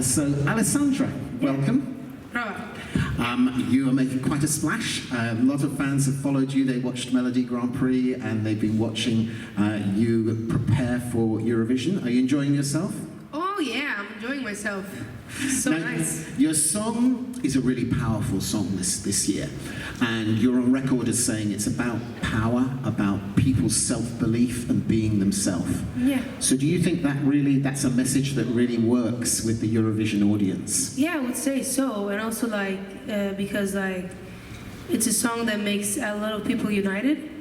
So, Alessandra, welcome. You are making quite a splash. A lot of fans have followed you. They watched Melody Grand Prix and they've been watching you prepare for Eurovision. Are you enjoying yourself? Oh yeah, I'm enjoying myself. So now, nice. Your song is a really powerful song this year, and you're on record as saying it's about power, about people's self-belief and being themselves. Yeah. So do you think that's a message that really works with the Eurovision audience? Yeah, I would say so, and also because it's a song that makes a lot of people united,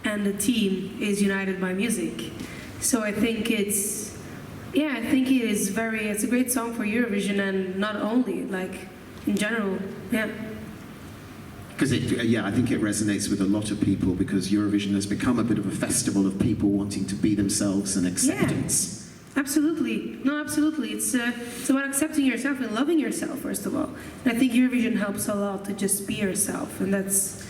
and the team is united by music. So I think it's a great song for Eurovision, and not only, in general, yeah. Because I think it resonates with a lot of people, because Eurovision has become a bit of a festival of people wanting to be themselves and acceptance. Yeah, absolutely. No, absolutely. It's about accepting yourself and loving yourself, first of all. And I think Eurovision helps a lot to just be yourself, and that's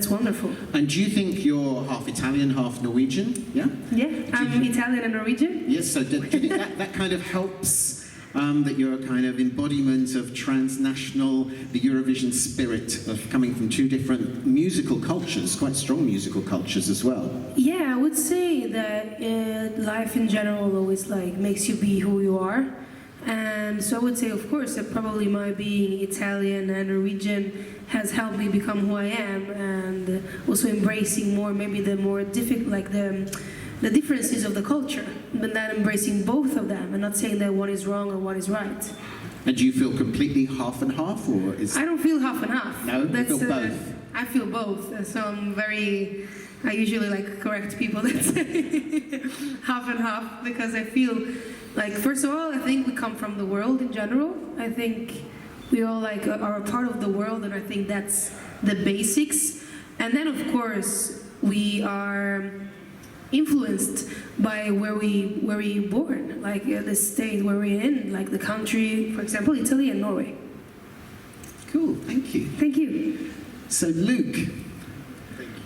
wonderful. And do you think you're half Italian, half Norwegian? Yeah? Yeah, I'm Italian and Norwegian. Yes, so do you think that kind of helps, that you're a kind of embodiment of transnational, the Eurovision spirit of coming from two different musical cultures, quite strong musical cultures as well? Yeah, I would say that life in general always makes you be who you are. And so I would say, of course, that probably my being Italian and Norwegian has helped me become who I am, and also embracing more maybe the more difficult, the differences of the culture, but then embracing both of them and not saying that one is wrong or one is right. And do you feel completely half and half, or is... I don't feel half and half. No, you feel both? I feel both, so I usually correct people that say half and half, because I feel first of all, I think we come from the world in general. I think we all are a part of the world, and I think that's the basics. And then of course we are influenced by where we born, the state where we're in, the country, for example, Italy and Norway. Cool, thank you. Thank you. So Luke,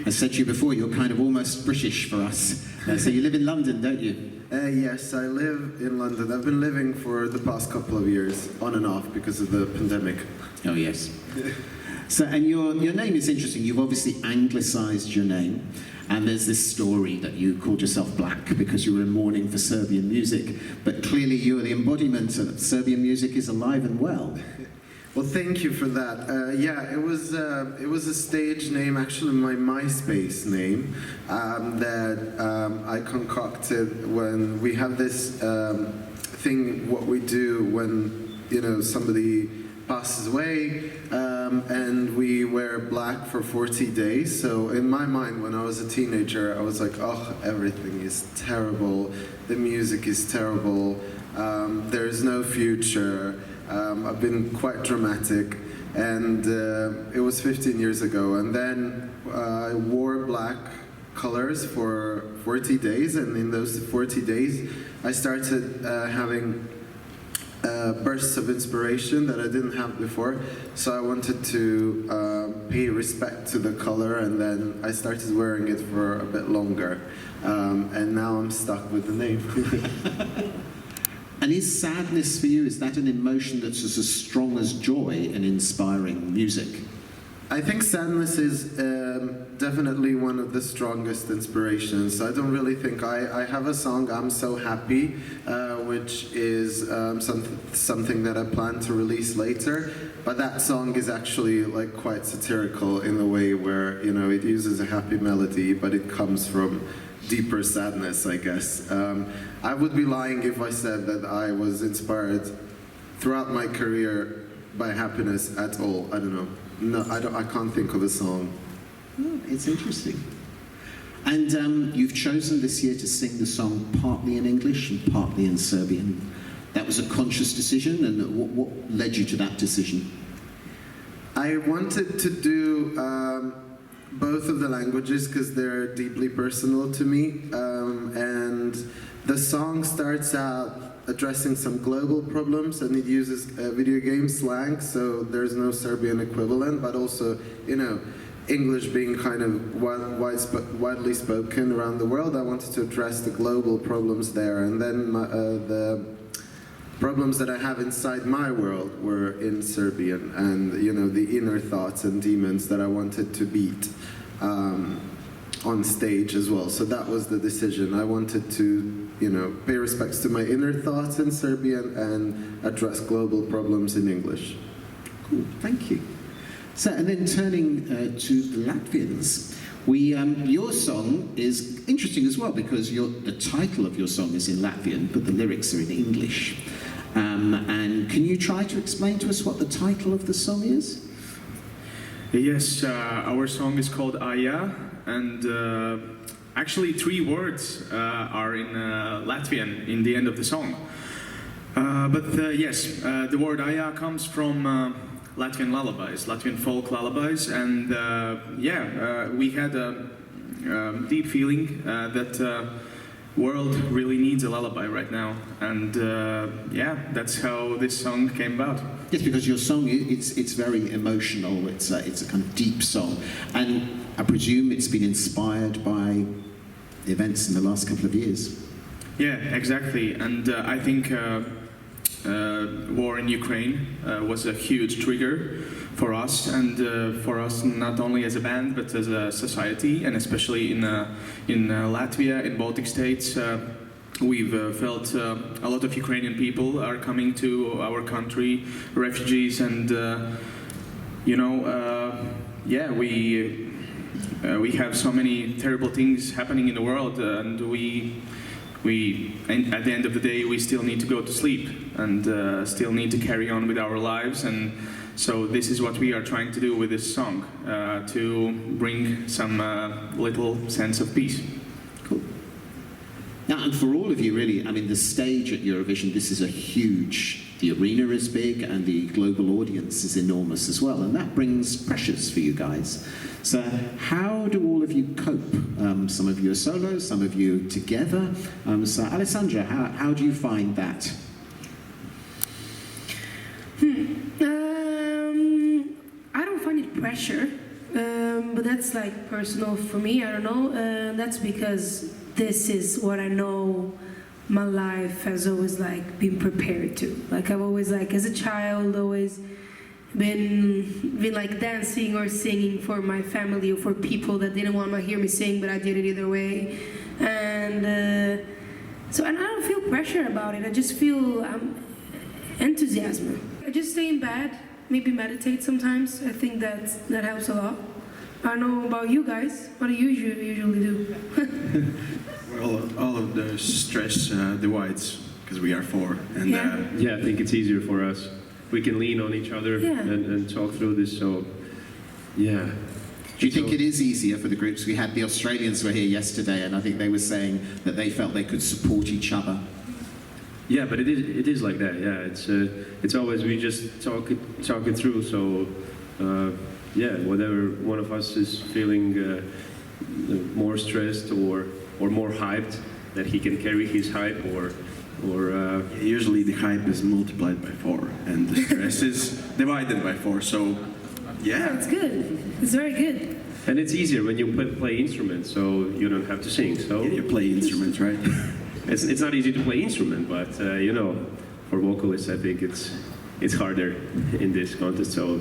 I said to you before, you're kind of almost British for us. So you live in London, don't you? Yes, I live in London. I've been living for the past couple of years, on and off, because of the pandemic. Oh, yes. So, and your name is interesting. You've obviously anglicised your name. And there's this story that you called yourself Black because you were in mourning for Serbian music. But clearly you're the embodiment of Serbian music is alive and well. Well, thank you for that. Yeah, it was a stage name, actually my MySpace name, that I concocted when we have this thing, what we do when, somebody passes away, and we wear black for 40 days. So in my mind, when I was a teenager, I was like, oh, everything is terrible, the music is terrible, there's no future. I've been quite dramatic, and it was 15 years ago, and then I wore black colors for 40 days, and in those 40 days I started having bursts of inspiration that I didn't have before, so I wanted to pay respect to the color, and then I started wearing it for a bit longer, and now I'm stuck with the name. And is sadness for you, is that an emotion that's as strong as joy in inspiring music? I think sadness is definitely one of the strongest inspirations. I don't really think I have a song, I'm So Happy, which is something that I plan to release later, but that song is actually quite satirical in a way where, it uses a happy melody, but it comes from deeper sadness, I guess. I would be lying if I said that I was inspired throughout my career by happiness at all. I don't know. No, I can't think of a song. Oh, it's interesting. And you've chosen this year to sing the song partly in English and partly in Serbian. That was a conscious decision, and what led you to that decision? I wanted to do both of the languages because they're deeply personal to me, and the song starts out addressing some global problems, and it uses video game slang, so there's no Serbian equivalent, but also, English being kind of widely spoken around the world. I wanted to address the global problems there, and then problems that I have inside my world were in Serbian, and you know, the inner thoughts and demons that I wanted to beat on stage as well. So that was the decision. I wanted to, you know, pay respects to my inner thoughts in Serbian and address global problems in English. Cool, thank you. So, and then turning to the Latvians, your song is interesting as well because the title of your song is in Latvian, but the lyrics are in English. And can you try to explain to us what the title of the song is? Yes, our song is called Aja, and actually 3 words are in Latvian in the end of the song. Yes, the word Aja comes from Latvian lullabies, Latvian folk lullabies, and we had a deep feeling that world really needs a lullaby right now, and that's how this song came about. Yes, because your song, it's very emotional, it's a kind of deep song, and I presume it's been inspired by events in the last couple of years. Yeah, exactly, and I think war in Ukraine was a huge trigger for us, and for us not only as a band but as a society, and especially in Latvia, in Baltic states. We've felt a lot of Ukrainian people are coming to our country, refugees, and we have so many terrible things happening in the world, and and at the end of the day, we still need to go to sleep and still need to carry on with our lives. And so this is what we are trying to do with this song, to bring some little sense of peace. Cool. Now, and for all of you, really, I mean, the stage at Eurovision, this is the arena is big and the global audience is enormous as well, and that brings pressures for you guys. So how do all of you cope? Some of you are solo, some of you together. So Alessandra, how do you find that? I don't find it pressure, but that's like personal for me, I don't know. That's because this is what I know my life has always like been prepared to. Like I've always like as a child always been like dancing or singing for my family or for people that didn't want to hear me sing, but I did it either way. And so I don't feel pressure about it. I just feel enthusiasm. I just stay in bed, maybe meditate sometimes. I think that helps a lot. I don't know about you guys. What do you usually do? Well, all of the stress divides because we are 4, and I think it's easier for us. We can lean on each other and talk through this. So, yeah. Do you think it is easier for the groups? We had the Australians were here yesterday, and I think they were saying that they felt they could support each other. Yeah, but it is like that. Yeah, it's always we just talk it through. So, whatever one of us is feeling more stressed or more hyped, that he can carry his hype, or usually the hype is multiplied by 4, and the stress is divided by 4. So, yeah, it's good. It's very good. And it's easier when you play instruments, so you don't have to sing. So you play instruments, right? It's not easy to play instrument, but for vocalists, I think it's harder in this contest. So,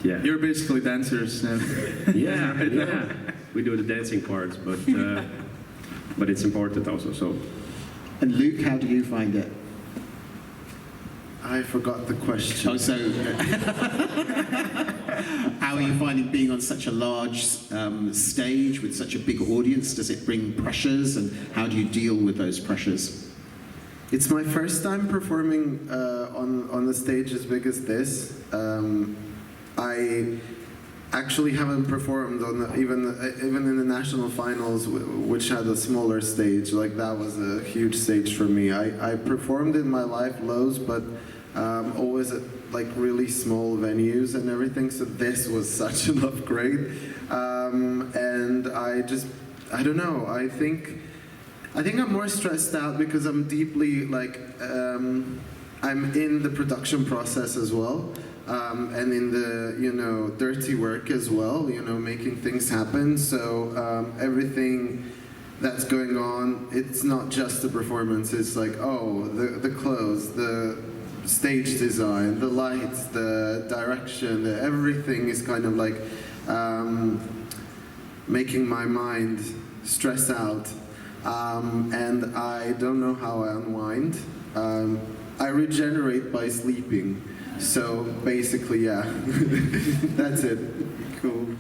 yeah. You're basically dancers. Yeah. We do the dancing parts, but it's important also. So. And Luke, how do you find it? I forgot the question. Oh, so how are you finding being on such a large stage with such a big audience? Does it bring pressures, and how do you deal with those pressures? It's my first time performing on the stage as big as this. I actually haven't performed on even in the national finals, which had a smaller stage. Like that was a huge stage for me. I performed in my life loads, but always at like really small venues and everything. So this was such an upgrade, and I don't know. I think I'm more stressed out because I'm deeply like I'm in the production process as well. And in the, dirty work as well, making things happen. So everything that's going on. It's not just the performance, it's like, oh, the clothes, the stage design, the lights, the direction, everything is kind of like making my mind stress out. And I don't know how I unwind. I regenerate by sleeping. So basically, yeah, that's it. Cool.